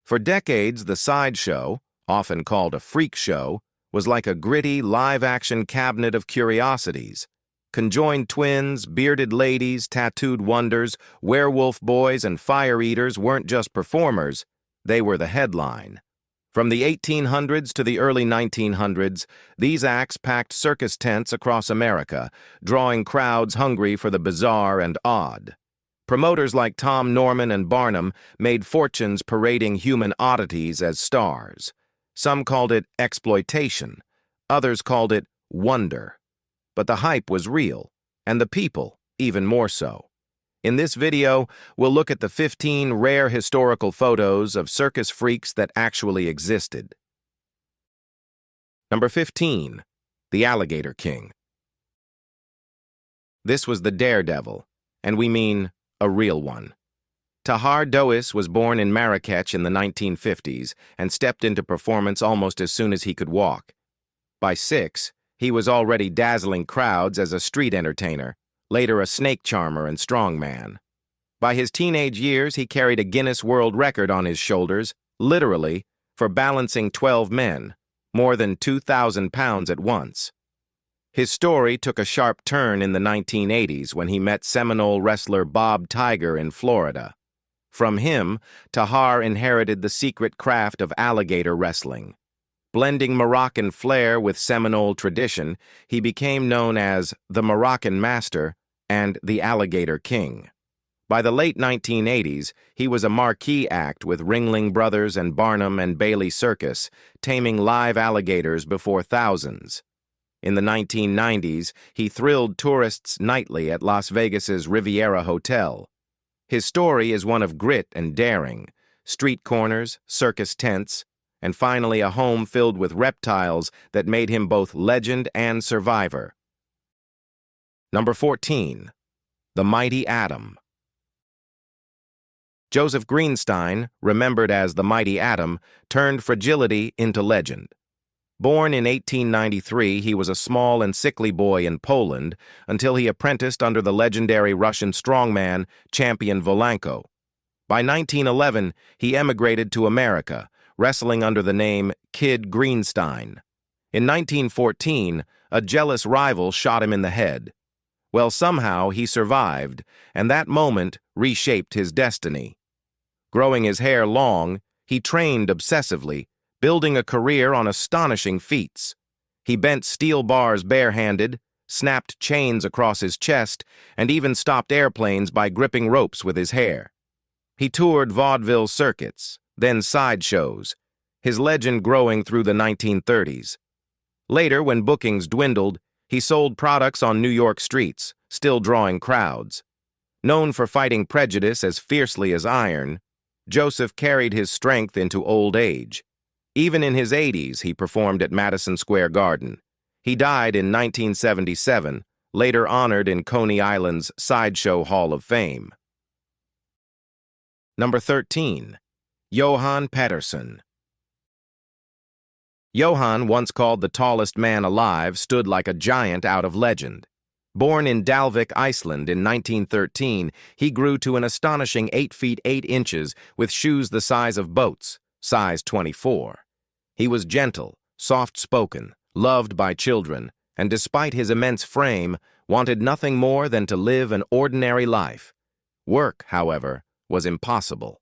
For decades, the sideshow, often called a freak show, was like a gritty, live-action cabinet of curiosities. Conjoined twins, bearded ladies, tattooed wonders, werewolf boys, and fire eaters weren't just performers, they were the headline. From the 1800s to the early 1900s, these acts packed circus tents across America, drawing crowds hungry for the bizarre and odd. Promoters like Tom and Barnum made fortunes parading human oddities as stars. Some called it exploitation, others called it wonder. But the hype was real, and the people even more so. In this video, we'll look at the 15 rare historical photos of circus freaks that actually existed. Number 15. The Alligator King. This was the daredevil, and we mean a real one. Tahar Dois was born in Marrakech in the 1950s and stepped into performance almost as soon as he could walk. By 6, he was already dazzling crowds as a street entertainer, later a snake charmer and strongman. By his teenage years, he carried a Guinness World Record on his shoulders, literally, for balancing 12 men, more than 2,000 pounds at once. His story took a sharp turn in the 1980s when he met Seminole wrestler Bob Tiger in Florida. From him, Tahar inherited the secret craft of alligator wrestling. Blending Moroccan flair with Seminole tradition, he became known as the Moroccan Master and the Alligator King. By the late 1980s, he was a marquee act with Ringling Brothers and Barnum and Bailey Circus, taming live alligators before thousands. In the 1990s, he thrilled tourists nightly at Las Vegas's Riviera Hotel. His story is one of grit and daring, street corners, circus tents, and finally a home filled with reptiles that made him both legend and survivor. Number 14. The Mighty Atom. Joseph Greenstein, remembered as the Mighty Atom, turned fragility into legend. Born in 1893, he was a small and sickly boy in Poland until he apprenticed under the legendary Russian strongman Champion Volanko. By 1911, he emigrated to America, wrestling under the name Kid Greenstein. In 1914, a jealous rival shot him in the head. Well, somehow he survived, and that moment reshaped his destiny. Growing his hair long, he trained obsessively, building a career on astonishing feats. He bent steel bars barehanded, snapped chains across his chest, and even stopped airplanes by gripping ropes with his hair. He toured vaudeville circuits, then sideshows, his legend growing through the 1930s. Later, when bookings dwindled, he sold products on New York streets, still drawing crowds. Known for fighting prejudice as fiercely as iron, Joseph carried his strength into old age. Even in his 80s, he performed at Madison Square Garden. He died in 1977, later honored in Coney Island's Sideshow Hall of Fame. Number 13. Johan Pettersson. Johan, once called the tallest man alive, stood like a giant out of legend. Born in Dalvik, Iceland in 1913, he grew to an astonishing 8 feet 8 inches with shoes the size of boats, size 24. He was gentle, soft-spoken, loved by children, and despite his immense frame, wanted nothing more than to live an ordinary life. Work, however, was impossible.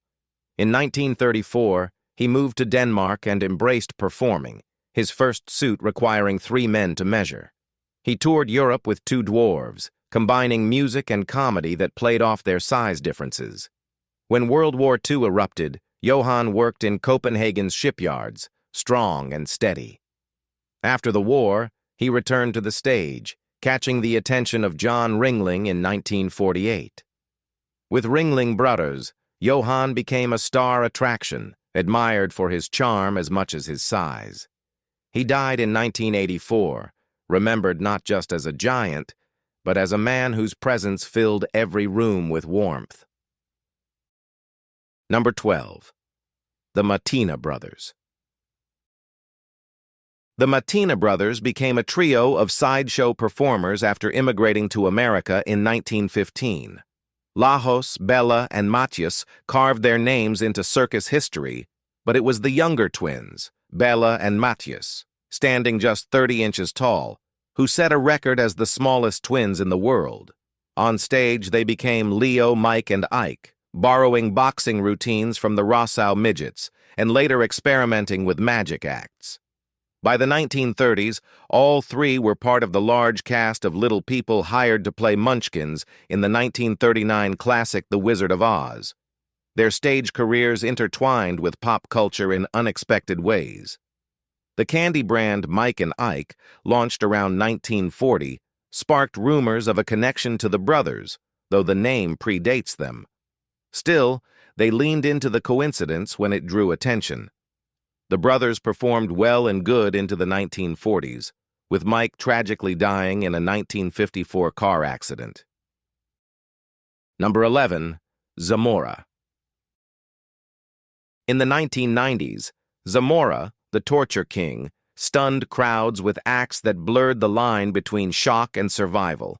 In 1934, he moved to Denmark and embraced performing, his first suit requiring 3 men to measure. He toured Europe with 2 dwarves, combining music and comedy that played off their size differences. When World War II erupted, Johan worked in Copenhagen's shipyards, strong and steady. After the war, he returned to the stage, catching the attention of John Ringling in 1948. With Ringling Brothers, Johan became a star attraction, admired for his charm as much as his size. He died in 1984, remembered not just as a giant, but as a man whose presence filled every room with warmth. Number 12. The Matina Brothers. The Matina Brothers became a trio of sideshow performers after immigrating to America in 1915. Lajos, Bella, and Matias carved their names into circus history, But it was the younger twins, Bella and Matthias, standing just 30 inches tall, who set a record as the smallest twins in the world. On stage, they became Leo, Mike, and Ike, borrowing boxing routines from the Rossau midgets, and later experimenting with magic acts. By the 1930s, all three were part of the large cast of little people hired to play Munchkins in the 1939 classic The Wizard of Oz. Their stage careers intertwined with pop culture in unexpected ways. The candy brand Mike and Ike, launched around 1940, sparked rumors of a connection to the brothers, though the name predates them. Still, they leaned into the coincidence when it drew attention. The brothers performed well and good into the 1940s, with Mike tragically dying in a 1954 car accident. Number 11. Zamora. In the 1990s, Zamora, the torture king, stunned crowds with acts that blurred the line between shock and survival.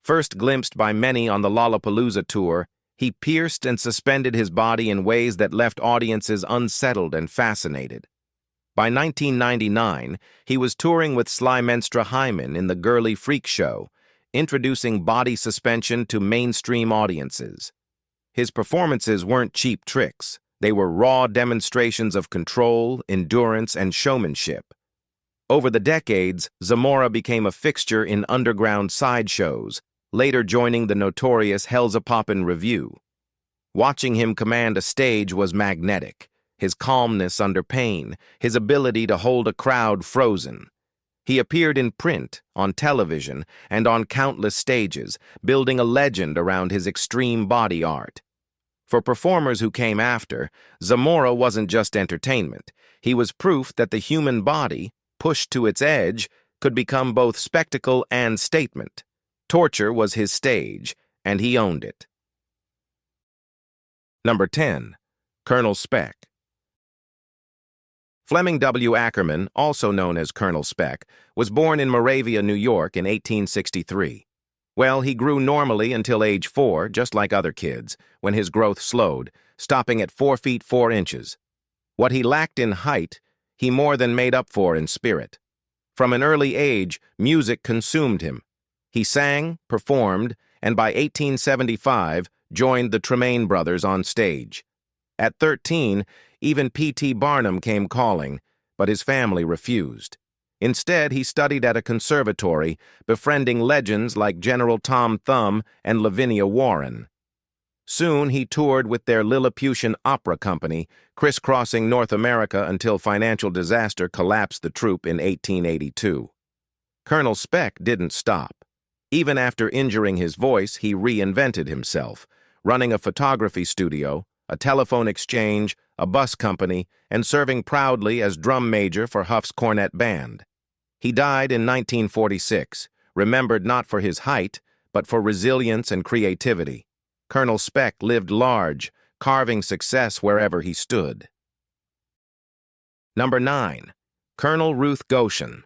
First glimpsed by many on the Lollapalooza tour, he pierced and suspended his body in ways that left audiences unsettled and fascinated. By 1999, he was touring with Sly-Menstra Hyman in the Girly Freak Show, introducing body suspension to mainstream audiences. His performances weren't cheap tricks. They were raw demonstrations of control, endurance, and showmanship. Over the decades, Zamora became a fixture in underground sideshows, later joining the notorious Hellzapoppin' Revue. Watching him command a stage was magnetic. His calmness under pain, his ability to hold a crowd frozen. He appeared in print, on television, and on countless stages, building a legend around his extreme body art. For performers who came after, Zamora wasn't just entertainment. He was proof that the human body, pushed to its edge, could become both spectacle and statement. Torture was his stage, and he owned it. Number 10. Colonel Speck. Fleming W. Ackerman, also known as Colonel Speck, was born in Moravia, New York in 1863. Well, he grew normally until age 4, just like other kids, when his growth slowed, stopping at 4 feet 4 inches. What he lacked in height, he more than made up for in spirit. From an early age, music consumed him. He sang, performed, and by 1875 joined the Tremaine brothers on stage. At 13, even P.T. Barnum came calling, but his family refused. Instead, he studied at a conservatory, befriending legends like General Tom Thumb and Lavinia Warren. Soon, he toured with their Lilliputian Opera Company, crisscrossing North America until financial disaster collapsed the troupe in 1882. Colonel Speck didn't stop. Even after injuring his voice, he reinvented himself, running a photography studio, a telephone exchange, a bus company, and serving proudly as drum major for Huff's cornet band. He died in 1946, remembered not for his height, but for resilience and creativity. Colonel Speck lived large, carving success wherever he stood. Number 9. Colonel Ruth Goshen.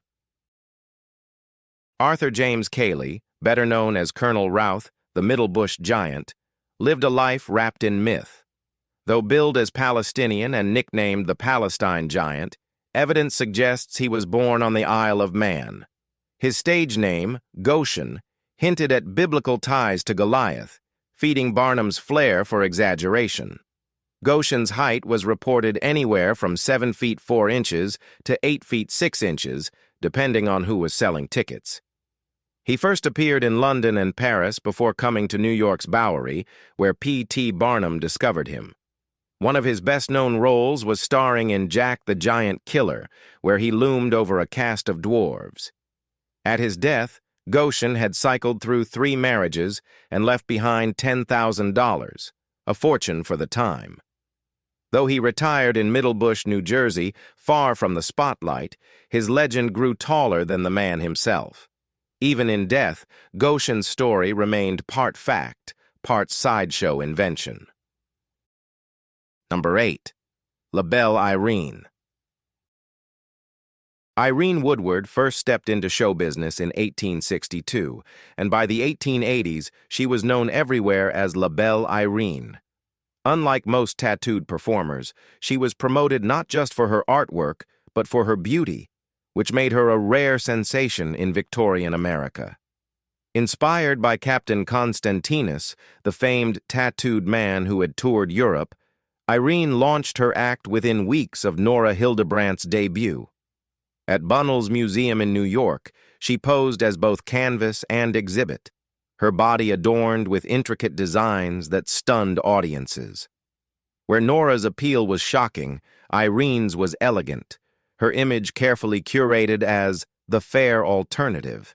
Arthur James Cayley, better known as Colonel Routh, the Middle Bush Giant, lived a life wrapped in myth. Though billed as Palestinian and nicknamed the Palestine Giant, evidence suggests he was born on the Isle of Man. His stage name, Goshen, hinted at biblical ties to Goliath, feeding Barnum's flair for exaggeration. Goshen's height was reported anywhere from 7 feet 4 inches to 8 feet 6 inches, depending on who was selling tickets. He first appeared in London and Paris before coming to New York's Bowery, where P.T. Barnum discovered him. One of his best-known roles was starring in Jack the Giant Killer, where he loomed over a cast of dwarves. At his death, Goshen had cycled through 3 marriages and left behind $10,000, a fortune for the time. Though he retired in Middlebush, New Jersey, far from the spotlight, his legend grew taller than the man himself. Even in death, Goshen's story remained part fact, part sideshow invention. Number 8. La Belle Irene. Irene Woodward first stepped into show business in 1862, and by the 1880s, she was known everywhere as La Belle Irene. Unlike most tattooed performers, she was promoted not just for her artwork, but for her beauty, which made her a rare sensation in Victorian America. Inspired by Captain Constantinus, the famed tattooed man who had toured Europe, Irene launched her act within weeks of Nora Hildebrandt's debut. At Bunnell's Museum in New York, she posed as both canvas and exhibit, her body adorned with intricate designs that stunned audiences. Where Nora's appeal was shocking, Irene's was elegant, her image carefully curated as the fair alternative.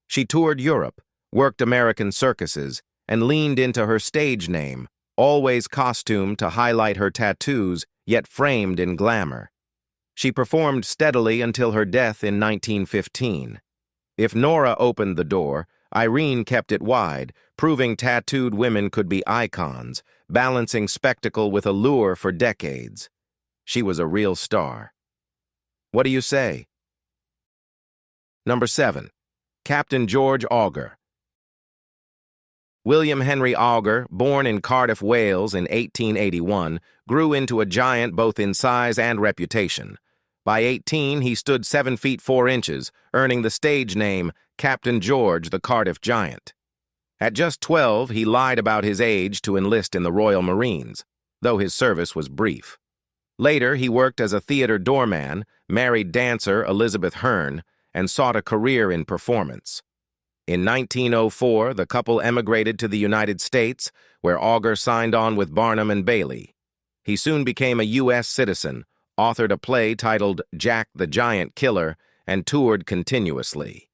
She toured Europe, worked American circuses, and leaned into her stage name, always costumed to highlight her tattoos, yet framed in glamour. She performed steadily until her death in 1915. If Nora opened the door, Irene kept it wide, proving tattooed women could be icons, balancing spectacle with allure for decades. She was a real star. What do you say? Number 7. Captain George Auger. William Henry Auger, born in Cardiff, Wales in 1881, grew into a giant both in size and reputation. By 18, he stood 7 feet 4 inches, earning the stage name Captain George the Cardiff Giant. At just 12, he lied about his age to enlist in the Royal Marines, though his service was brief. Later, he worked as a theater doorman, married dancer Elizabeth Hearn, and sought a career in performance. In 1904, the couple emigrated to the United States, where Auger signed on with Barnum and Bailey. He soon became a U.S. citizen, authored a play titled Jack the Giant Killer, and toured continuously.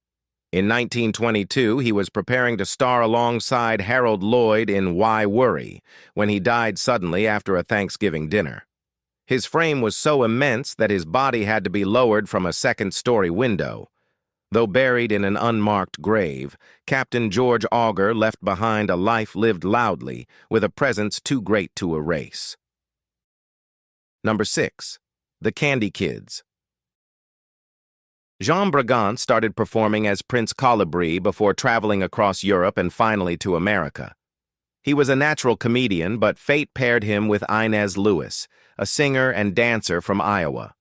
In 1922, he was preparing to star alongside Harold Lloyd in Why Worry, when he died suddenly after a Thanksgiving dinner. His frame was so immense that his body had to be lowered from a second-story window. Though buried in an unmarked grave, Captain George Auger left behind a life lived loudly, with a presence too great to erase. Number 6. The Candy Kids. Jean Brigant started performing as Prince Colibri before traveling across Europe and finally to America. He was a natural comedian, but fate paired him with Inez Lewis, a singer and dancer from Iowa.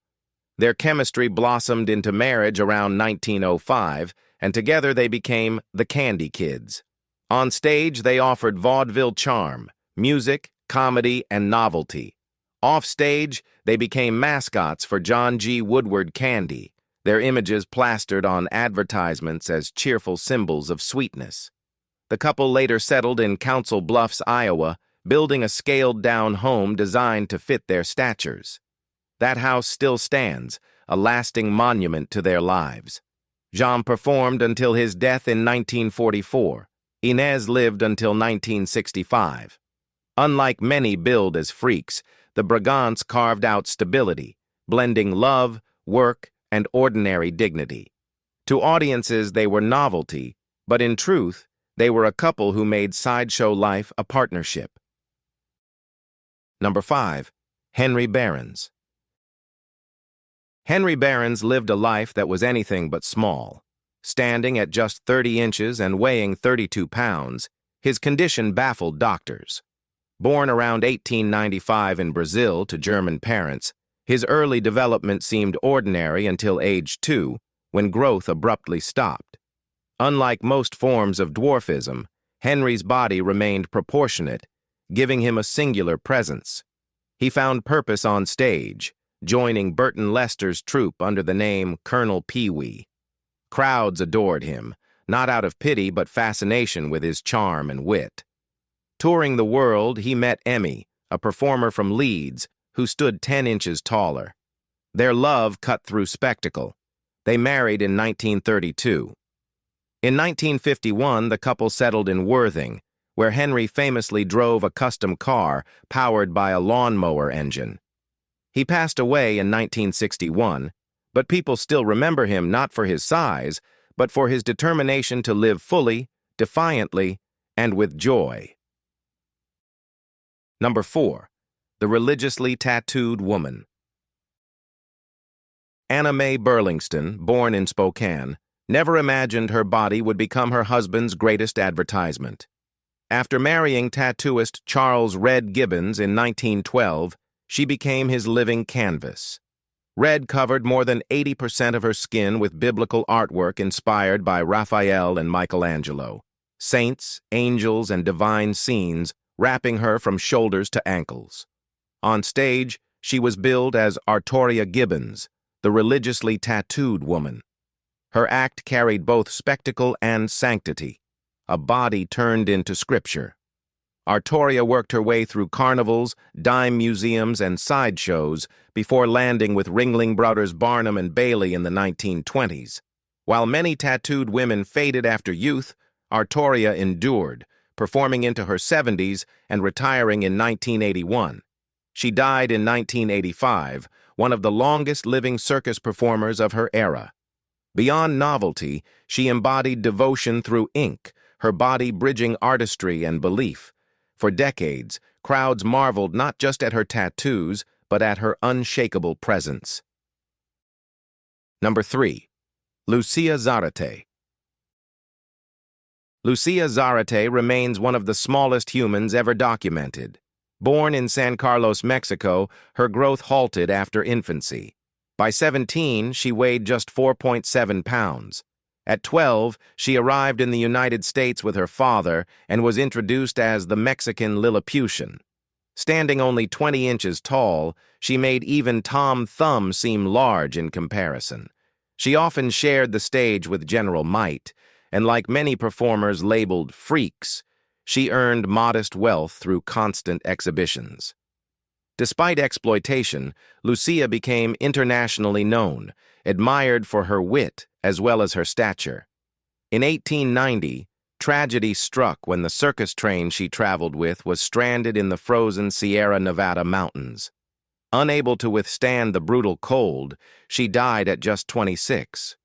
Their chemistry blossomed into marriage around 1905, and together they became the Candy Kids. On stage, they offered vaudeville charm, music, comedy, and novelty. Off stage, they became mascots for John G. Woodward Candy, their images plastered on advertisements as cheerful symbols of sweetness. The couple later settled in Council Bluffs, Iowa, building a scaled-down home designed to fit their statures. That house still stands, a lasting monument to their lives. Jean performed until his death in 1944. Inez lived until 1965. Unlike many billed as freaks, the Brigants carved out stability, blending love, work, and ordinary dignity. To audiences, they were novelty, but in truth, they were a couple who made sideshow life a partnership. Number 5. Henry Behrens. Henry Behrens lived a life that was anything but small. Standing at just 30 inches and weighing 32 pounds, his condition baffled doctors. Born around 1895 in Brazil to German parents, his early development seemed ordinary until age 2, when growth abruptly stopped. Unlike most forms of dwarfism, Henry's body remained proportionate, giving him a singular presence. He found purpose on stage, joining Burton Lester's troupe under the name Colonel Pee-wee. Crowds adored him, not out of pity but fascination with his charm and wit. Touring the world, he met Emmy, a performer from Leeds, who stood 10 inches taller. Their love cut through spectacle. They married in 1932. In 1951, the couple settled in Worthing, where Henry famously drove a custom car powered by a lawnmower engine. He passed away in 1961, but people still remember him not for his size, but for his determination to live fully, defiantly, and with joy. Number 4. The Religiously Tattooed Woman. Anna Mae Burlingston, born in Spokane, never imagined her body would become her husband's greatest advertisement. After marrying tattooist Charles Red Gibbons in 1912, she became his living canvas. Red covered more than 80% of her skin with biblical artwork inspired by Raphael and Michelangelo, saints, angels, and divine scenes wrapping her from shoulders to ankles. On stage, she was billed as Artoria Gibbons, the religiously tattooed woman. Her act carried both spectacle and sanctity, a body turned into scripture. Artoria worked her way through carnivals, dime museums, and sideshows before landing with Ringling Brothers Barnum and Bailey in the 1920s. While many tattooed women faded after youth, Artoria endured, performing into her 70s and retiring in 1981. She died in 1985, one of the longest-living circus performers of her era. Beyond novelty, she embodied devotion through ink, her body bridging artistry and belief. For decades, crowds marveled not just at her tattoos, but at her unshakable presence. Number 3. Lucia Zarate. Lucia Zarate remains one of the smallest humans ever documented. Born in San Carlos, Mexico, her growth halted after infancy. By 17, she weighed just 4.7 pounds. At 12, she arrived in the United States with her father and was introduced as the Mexican Lilliputian. Standing only 20 inches tall, she made even Tom Thumb seem large in comparison. She often shared the stage with General Might, and like many performers labeled freaks, she earned modest wealth through constant exhibitions. Despite exploitation, Lucia became internationally known, admired for her wit as well as her stature. In 1890, tragedy struck when the circus train she traveled with was stranded in the frozen Sierra Nevada mountains. Unable to withstand the brutal cold, she died at just 26.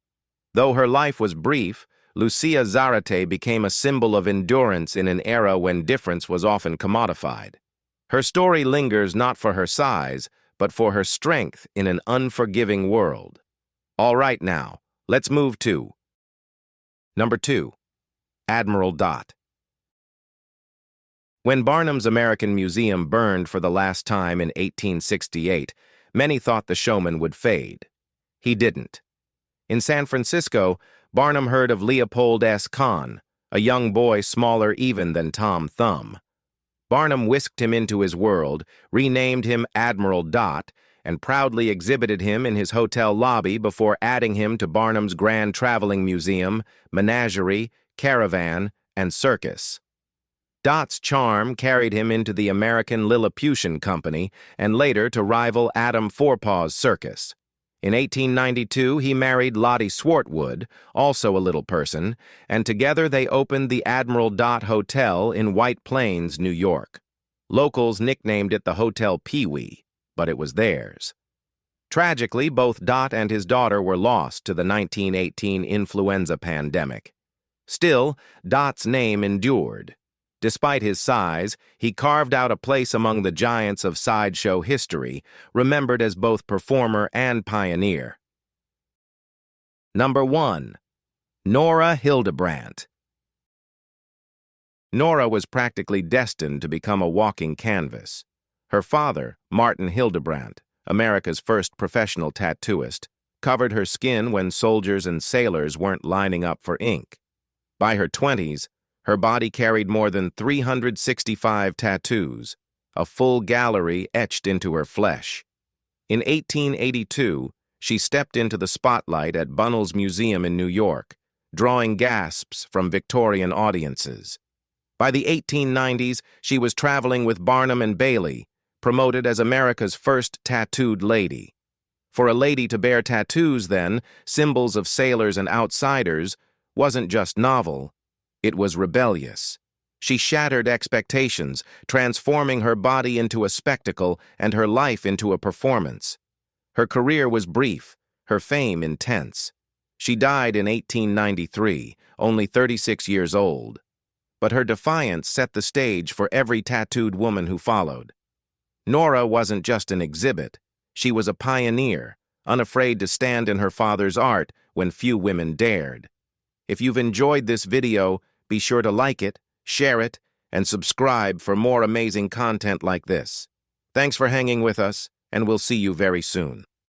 Though her life was brief, Lucia Zarate became a symbol of endurance in an era when difference was often commodified. Her story lingers not for her size, but for her strength in an unforgiving world. All right now, let's move to Number 2. Admiral Dot. When Barnum's American Museum burned for the last time in 1868, many thought the showman would fade. He didn't. In San Francisco, Barnum heard of Leopold S. Kahn, a young boy smaller even than Tom Thumb. Barnum whisked him into his world, renamed him Admiral Dot, and proudly exhibited him in his hotel lobby before adding him to Barnum's Grand Traveling Museum, Menagerie, Caravan, and Circus. Dot's charm carried him into the American Lilliputian Company and later to rival Adam Forepaw's Circus. In 1892, he married Lottie Swartwood, also a little person, and together they opened the Admiral Dot Hotel in White Plains, New York. Locals nicknamed it the Hotel Pee-wee, but it was theirs. Tragically, both Dot and his daughter were lost to the 1918 influenza pandemic. Still, Dot's name endured. Despite his size, he carved out a place among the giants of sideshow history, remembered as both performer and pioneer. Number 1. Nora Hildebrandt. Nora was practically destined to become a walking canvas. Her father, Martin Hildebrandt, America's first professional tattooist, covered her skin when soldiers and sailors weren't lining up for ink. By her 20s, her body carried more than 365 tattoos, a full gallery etched into her flesh. In 1882, she stepped into the spotlight at Bunnell's Museum in New York, drawing gasps from Victorian audiences. By the 1890s, she was traveling with Barnum and Bailey, promoted as America's first tattooed lady. For a lady to bear tattoos then, symbols of sailors and outsiders, wasn't just novel. It was rebellious. She shattered expectations, transforming her body into a spectacle and her life into a performance. Her career was brief, her fame intense. She died in 1893, only 36 years old. But her defiance set the stage for every tattooed woman who followed. Nora wasn't just an exhibit. She was a pioneer, unafraid to stand in her father's art when few women dared. If you've enjoyed this video, be sure to like it, share it, and subscribe for more amazing content like this. Thanks for hanging with us, and we'll see you very soon.